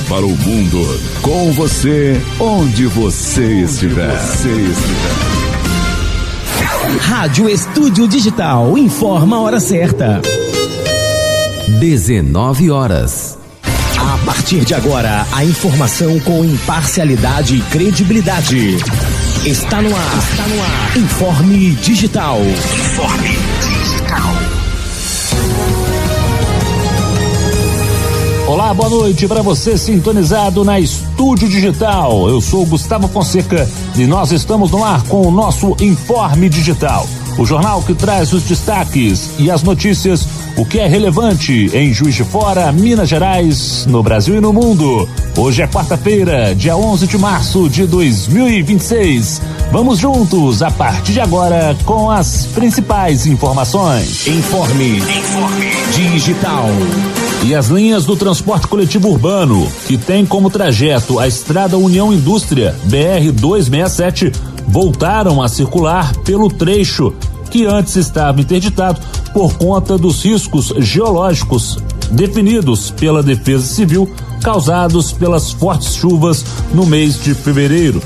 para o mundo. Com você, onde você estiver. Rádio Estúdio Digital informa a hora certa. 19 horas. A partir de agora, a informação com imparcialidade e credibilidade. Está no ar. Informe Digital. Olá, boa noite para você sintonizado na Estúdio Digital. Eu sou Gustavo Fonseca e nós estamos no ar com o nosso Informe Digital. O jornal que traz os destaques e as notícias, o que é relevante em Juiz de Fora, Minas Gerais, no Brasil e no mundo. Hoje é quarta-feira, dia 11 de março de 2026. Vamos juntos, a partir de agora, com as principais informações. Informe Digital. E as linhas do transporte coletivo urbano, que tem como trajeto a Estrada União Indústria, BR-267, voltaram a circular pelo trecho que antes estava interditado por conta dos riscos geológicos definidos pela Defesa Civil causados pelas fortes chuvas no mês de fevereiro.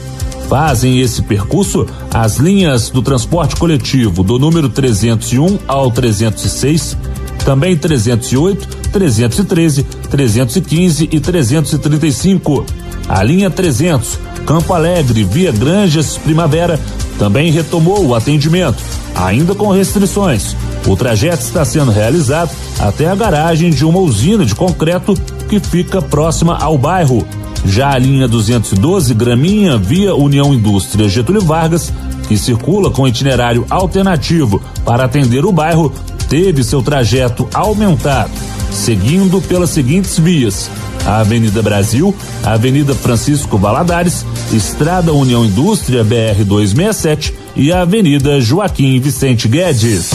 Fazem esse percurso as linhas do transporte coletivo do número 301 ao 306, também 308, 313, 315 e 335. A linha 300, Campo Alegre, via Granjas Primavera, também retomou o atendimento, ainda com restrições. O trajeto está sendo realizado até a garagem de uma usina de concreto que fica próxima ao bairro. Já a linha 212, Graminha, via União Indústria Getúlio Vargas, que circula com itinerário alternativo para atender o bairro, teve seu trajeto aumentado, seguindo pelas seguintes vias: a Avenida Brasil, a Avenida Francisco Valadares, Estrada União Indústria BR-267 e a Avenida Joaquim Vicente Guedes.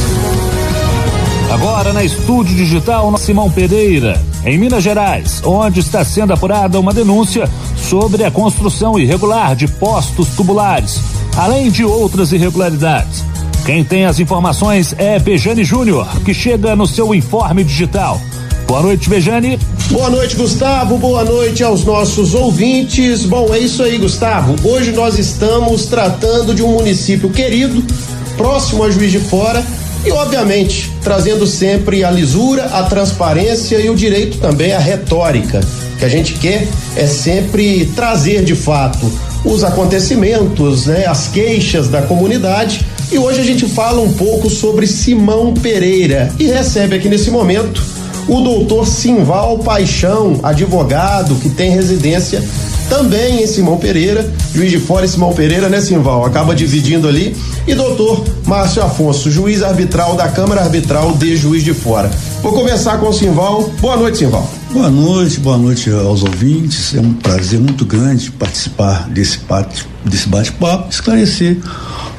Agora na Estúdio Digital, Simão Pereira, em Minas Gerais, onde está sendo apurada uma denúncia sobre a construção irregular de postos tubulares, além de outras irregularidades. Quem tem as informações é Bejane Júnior, que chega no seu Informe Digital. Boa noite, Bejane. Boa noite, Gustavo. Boa noite aos nossos ouvintes. Bom, é isso aí, Gustavo. Hoje nós estamos tratando de um município querido, próximo a Juiz de Fora e, obviamente, trazendo sempre a lisura, a transparência e o direito também à retórica. O que a gente quer é sempre trazer, de fato, os acontecimentos, né, as queixas da comunidade. E hoje a gente fala um pouco sobre Simão Pereira e recebe aqui nesse momento o doutor Simval Paixão, advogado que tem residência também em Simão Pereira, Juiz de Fora e Simão Pereira, né, Simval? Acaba dividindo ali. E doutor Márcio Afonso, juiz arbitral da Câmara Arbitral de Juiz de Fora. Vou começar com o Simval. Boa noite, Simval. Boa noite aos ouvintes. É um prazer muito grande participar desse bate-papo, esclarecer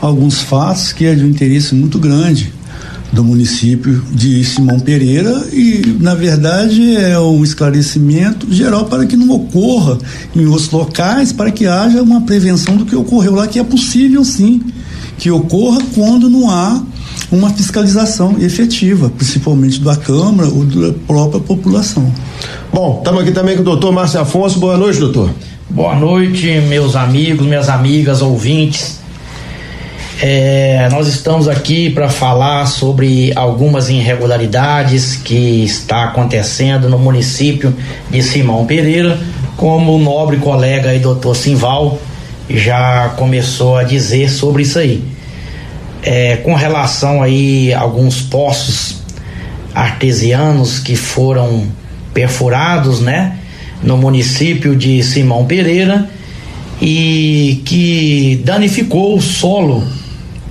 alguns fatos que é de um interesse muito grande do município de Simão Pereira e, na verdade, é um esclarecimento geral para que não ocorra em outros locais, para que haja uma prevenção do que ocorreu lá, que é possível sim que ocorra quando não há uma fiscalização efetiva, principalmente da Câmara ou da própria população. Bom, estamos aqui também com o doutor Márcio Afonso. Boa noite, doutor. Boa noite, meus amigos, minhas amigas, ouvintes. Nós estamos aqui para falar sobre algumas irregularidades que está acontecendo no município de Simão Pereira, como o nobre colega aí, doutor Simval, já começou a dizer sobre isso aí. Com relação aí a alguns poços artesianos que foram perfurados, né, no município de Simão Pereira e que danificou o solo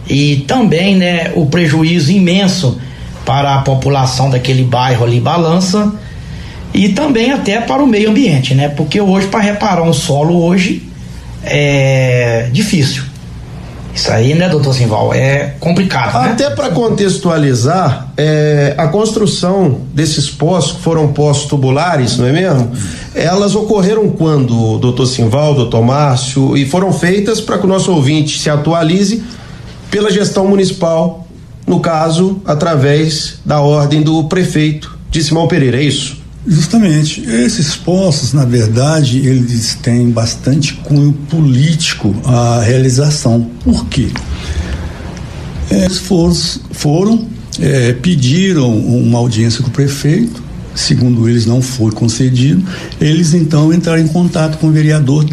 e também, né, o prejuízo imenso para a população daquele bairro ali, Balança, e também até para o meio ambiente, né, porque hoje para reparar um solo hoje é difícil. Isso aí, né, doutor Simval, é complicado, né? Até para contextualizar, a construção desses poços, que foram poços tubulares, não é mesmo? Elas ocorreram quando, doutor Simval, doutor Márcio, e foram feitas, para que o nosso ouvinte se atualize, pela gestão municipal, no caso, através da ordem do prefeito de Simão Pereira, é isso? Justamente, esses poços, na verdade, eles têm bastante cunho político a realização. Por quê? Eles pediram uma audiência com o prefeito, segundo eles não foi concedido, eles então entraram em contato com o vereador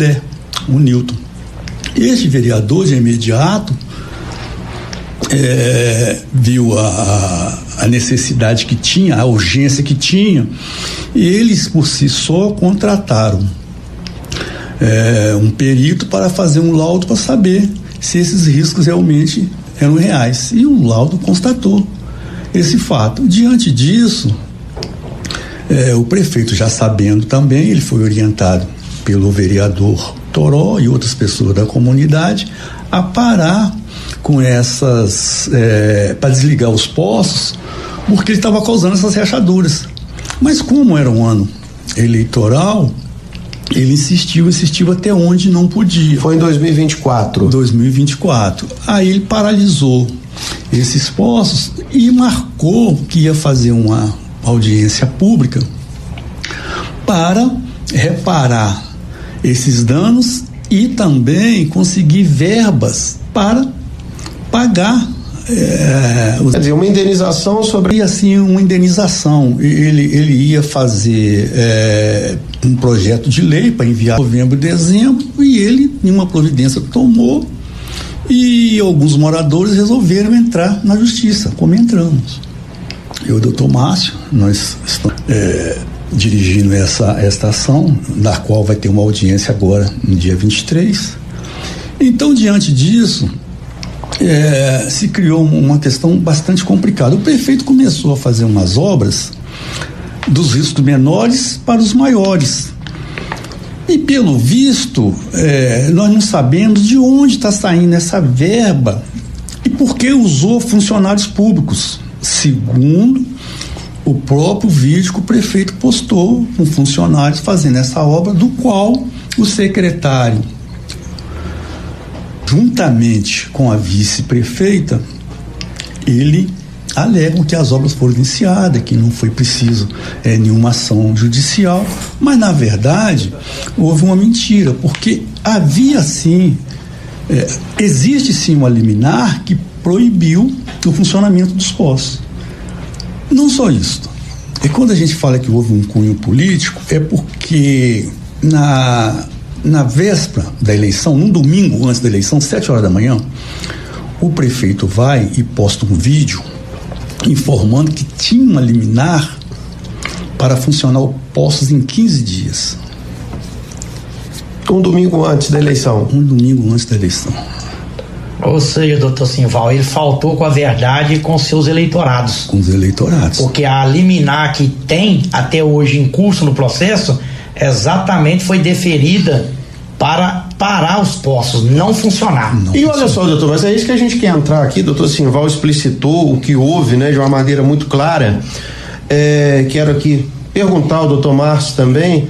o Newton. Este vereador, de imediato, viu a necessidade que tinha, a urgência que tinha, e eles por si só contrataram um perito para fazer um laudo para saber se esses riscos realmente eram reais, e o laudo constatou esse fato. Diante disso, o prefeito, já sabendo também, ele foi orientado pelo vereador Toró e outras pessoas da comunidade a parar com essas, para desligar os poços, porque ele estava causando essas rachaduras. Mas como era um ano eleitoral, ele insistiu até onde não podia. Foi em 2024. Aí ele paralisou esses poços e marcou que ia fazer uma audiência pública para reparar esses danos e também conseguir verbas para pagar quer dizer, uma indenização sobre... E assim, uma indenização. Ele ia fazer um projeto de lei para enviar em novembro, dezembro, e ele, nenhuma providência tomou, e alguns moradores resolveram entrar na justiça, como entramos. Eu e o doutor Márcio, nós estamos dirigindo esta ação, da qual vai ter uma audiência agora, no dia 23. Então, diante disso, se criou uma questão bastante complicada. O prefeito começou a fazer umas obras dos riscos menores para os maiores. E pelo visto, nós não sabemos de onde está saindo essa verba e por que usou funcionários públicos, segundo o próprio vídeo que o prefeito postou com funcionários fazendo essa obra, do qual o secretário, juntamente com a vice-prefeita, ele alegam que as obras foram iniciadas, que não foi preciso nenhuma ação judicial, mas na verdade houve uma mentira, porque havia sim, existe sim uma liminar que proibiu o funcionamento dos poços. Não só isso. E quando a gente fala que houve um cunho político, é porque na véspera da eleição, num domingo antes da eleição, 7h da manhã, o prefeito vai e posta um vídeo informando que tinha uma liminar para funcionar os postos em 15 dias. Um domingo antes da eleição. Ou seja, doutor Simval, ele faltou com a verdade com seus eleitorados. Com os eleitorados. Porque a liminar que tem até hoje em curso no processo exatamente foi deferida para parar os poços, não funcionar. E olha só, doutor, mas é isso que a gente quer entrar aqui. Doutor Simval explicitou o que houve, né, de uma maneira muito clara. Quero aqui perguntar ao doutor Márcio também,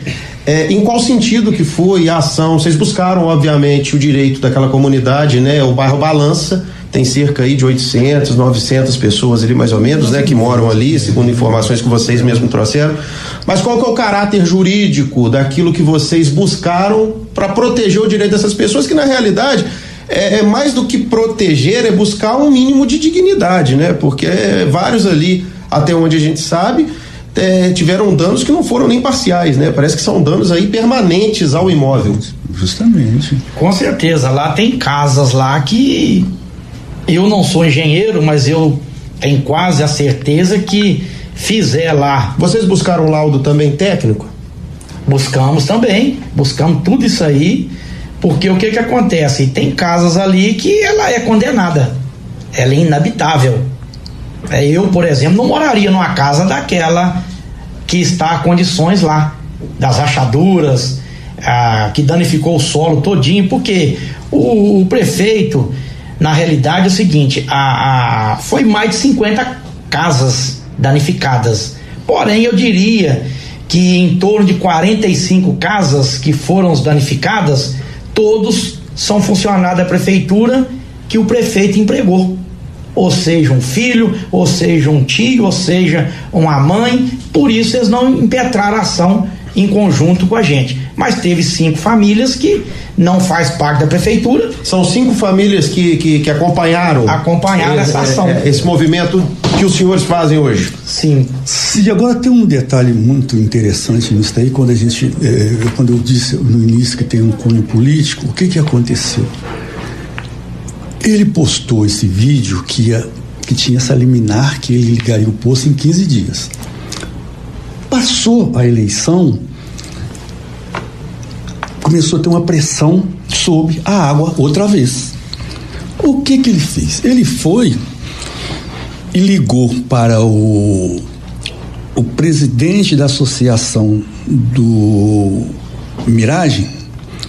em qual sentido que foi a ação. Vocês buscaram, obviamente, o direito daquela comunidade, né, o bairro Balança, tem cerca aí de 800, 900 pessoas ali mais ou menos, né, que moram ali, segundo informações que vocês mesmos trouxeram. Mas qual que é o caráter jurídico daquilo que vocês buscaram para proteger o direito dessas pessoas, que na realidade é mais do que proteger, é buscar um mínimo de dignidade, né? Porque vários ali, até onde a gente sabe, tiveram danos que não foram nem parciais, né? Parece que são danos aí permanentes ao imóvel. Justamente. Com certeza, lá tem casas lá que eu não sou engenheiro, mas eu tenho quase a certeza que fizer lá. Vocês buscaram laudo também técnico? Buscamos também, buscamos tudo isso aí, porque o que acontece? Tem casas ali que ela é condenada, ela é inabitável. Eu, por exemplo, não moraria numa casa daquela que está em condições lá, das rachaduras, que danificou o solo todinho, porque o prefeito, na realidade é o seguinte, foi mais de 50 casas danificadas, porém eu diria que em torno de 45 casas que foram danificadas, todos são funcionários da prefeitura que o prefeito empregou, ou seja, um filho, ou seja, um tio, ou seja, uma mãe por isso eles não impetraram a ação em conjunto com a gente. Mas teve 5 famílias que não faz parte da prefeitura. São 5 famílias que acompanharam essa ação. Esse movimento que os senhores fazem hoje. Sim. E agora tem um detalhe muito interessante nisso daí, quando eu disse no início que tem um cunho político, o que aconteceu? Ele postou esse vídeo que tinha essa liminar que ele ligaria o posto em 15 dias. Passou a eleição, começou a ter uma pressão sobre a água outra vez. O que ele fez? Ele foi e ligou para o presidente da associação do Miragem,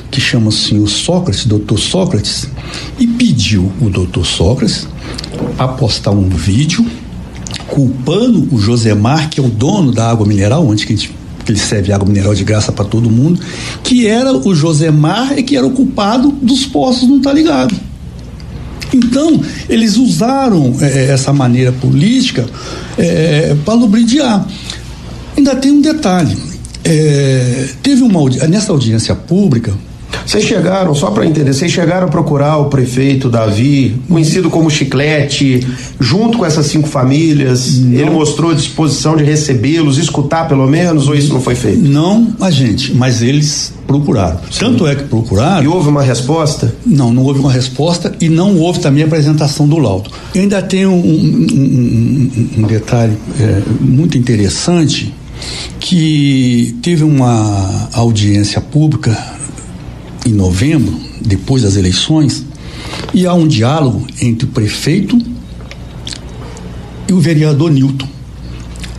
que chama o senhor Sócrates, doutor Sócrates, e pediu o doutor Sócrates a postar um vídeo culpando o Josemar, que é o dono da água mineral, onde que ele serve água mineral de graça para todo mundo, que era o Josemar e que era o culpado dos poços não tá ligado. Então, eles usaram essa maneira política para lubridiar. Ainda tem um detalhe, nessa audiência pública, vocês chegaram, só para entender, vocês chegaram a procurar o prefeito Davi, conhecido como Chiclete, junto com essas 5 famílias? Não. Ele mostrou disposição de recebê-los, escutar pelo menos, ou isso não foi feito? Não, mas eles procuraram. Sim. Tanto é que procuraram. E houve uma resposta? Não houve uma resposta e não houve também a apresentação do laudo. E ainda tem um detalhe muito interessante, que teve uma audiência pública em novembro, depois das eleições, e há um diálogo entre o prefeito e o vereador Nilton.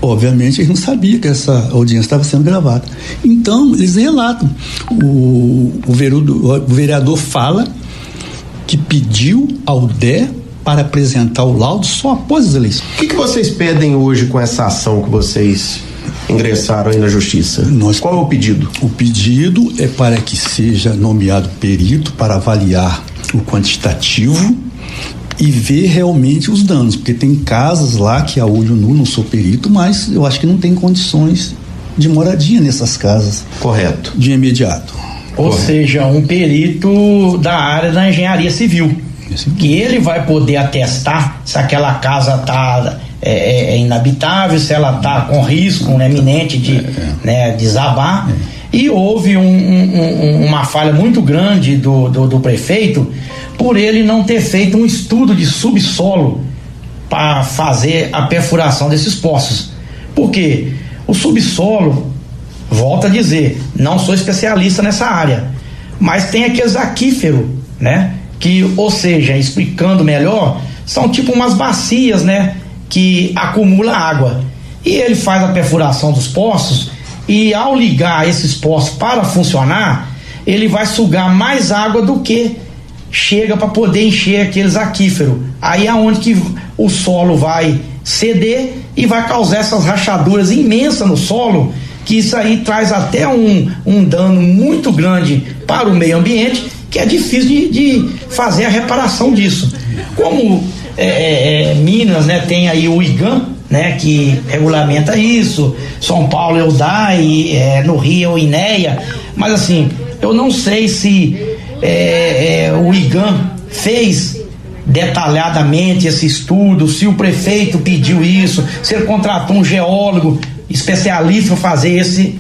Obviamente ele não sabia que essa audiência estava sendo gravada. Então eles relatam, o vereador fala que pediu ao DE para apresentar o laudo só após as eleições. O que vocês pedem hoje com essa ação que vocês ingressaram aí na justiça? Qual é o pedido? O pedido é para que seja nomeado perito para avaliar o quantitativo e ver realmente os danos, porque tem casas lá que a olho nu, não sou perito, mas eu acho que não tem condições de moradia nessas casas. Correto. De imediato. Ou seja, um perito da área da engenharia civil, que ele vai poder atestar se aquela casa está inabitável, se ela está com risco iminente de desabar. E houve uma falha muito grande do prefeito por ele não ter feito um estudo de subsolo para fazer a perfuração desses poços. Por quê? O subsolo, volto a dizer, não sou especialista nessa área, mas tem aqueles aquíferos, que, ou seja, explicando melhor, são tipo umas bacias, que acumula água. E ele faz a perfuração dos poços e, ao ligar esses poços para funcionar, ele vai sugar mais água do que chega para poder encher aqueles aquíferos. Aí é onde que o solo vai ceder e vai causar essas rachaduras imensas no solo, que isso aí traz até um dano muito grande para o meio ambiente, que é difícil de fazer a reparação disso. Como Minas, tem aí o IGAM, que regulamenta isso, São Paulo é o DAI, no Rio é o INEA, mas assim, eu não sei se o IGAM fez detalhadamente esse estudo, se o prefeito pediu isso, se ele contratou um geólogo especialista para fazer esse,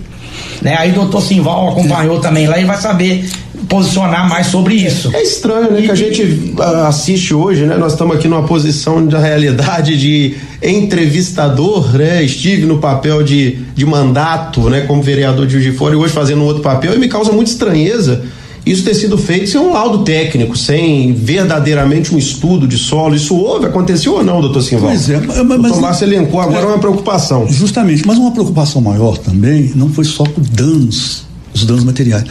aí o doutor Simval acompanhou também lá e vai saber posicionar mais sobre isso. É estranho, que a gente assiste hoje, nós estamos aqui numa posição da realidade de entrevistador, estive no papel de mandato, como vereador de Juiz de Fora, e hoje fazendo um outro papel, e me causa muita estranheza isso ter sido feito sem um laudo técnico, sem verdadeiramente um estudo de solo. Isso aconteceu ou não, doutor Simval? Pois é, mas o Márcio elencou agora uma preocupação. Justamente, mas uma preocupação maior também não foi só com os danos materiais.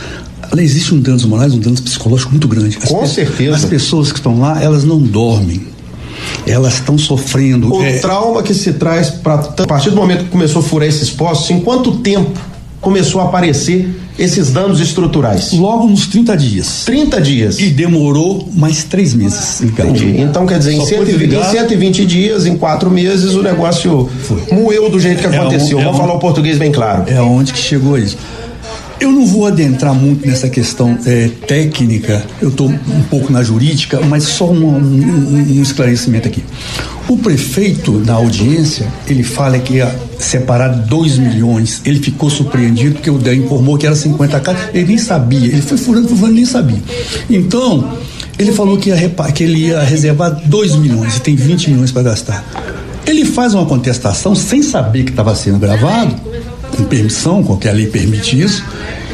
Existe um danos morais, um danos psicológico muito grande. Com certeza. As pessoas que estão lá, elas não dormem. Elas estão sofrendo. O trauma que se traz a partir do momento que começou a furar esses poços, em quanto tempo começou a aparecer esses danos estruturais? Logo nos 30 dias. 30 dias. E demorou mais 3 meses. Entendi. Então, quer dizer, em 120 dias, em 4 meses, o negócio moeu do jeito que aconteceu. Vamos falar o português bem claro. É onde que chegou isso. Eu não vou adentrar muito nessa questão técnica, eu estou um pouco na jurídica, mas só um esclarecimento aqui. O prefeito, na audiência, ele fala que ia separar 2 milhões. Ele ficou surpreendido porque o DEA informou que era 50 casas. Ele nem sabia, ele foi furando, nem sabia. Então, ele falou que ele ia reservar 2 milhões e tem 20 milhões para gastar. Ele faz uma contestação sem saber que estava sendo gravado, com permissão, qualquer lei permite isso,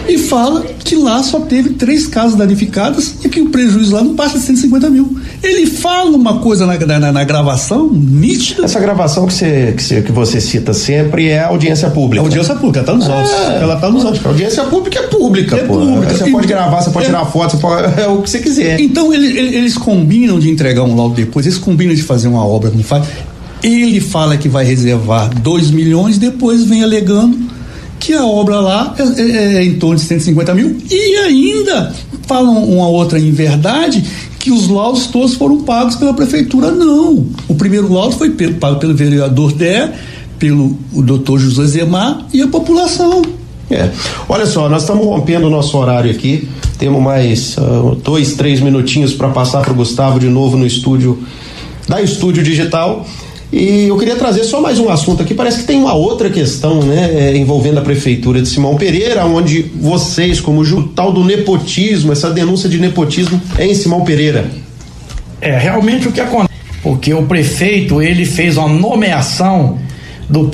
e fala que lá só teve 3 casas danificadas e que o prejuízo lá não passa de 150 mil. Ele fala uma coisa na gravação nítida. Essa gravação que você cita sempre é a audiência pública. A audiência pública, tá nos autos. Ela tá nos autos. A audiência pública é pública, pô. Você pode gravar, você pode tirar foto, é o que você quiser. Então eles combinam de entregar um laudo depois, eles combinam de fazer uma obra, não faz. Ele fala que vai reservar 2 milhões, depois vem alegando que a obra lá é em torno de 150 mil e ainda falam uma outra inverdade, que os laudos todos foram pagos pela prefeitura. Não, o primeiro laudo foi pago pelo vereador Dé, pelo doutor José Zemar e a população. Olha só, nós estamos rompendo o nosso horário aqui, temos mais 2, 3 minutinhos para passar para o Gustavo de novo no estúdio da Estúdio Digital. E eu queria trazer só mais um assunto aqui. Parece que tem uma outra questão, né, envolvendo a prefeitura de Simão Pereira, onde vocês, como o tal do nepotismo, essa denúncia de nepotismo é em Simão Pereira. Realmente o que acontece, porque o prefeito, ele fez uma nomeação do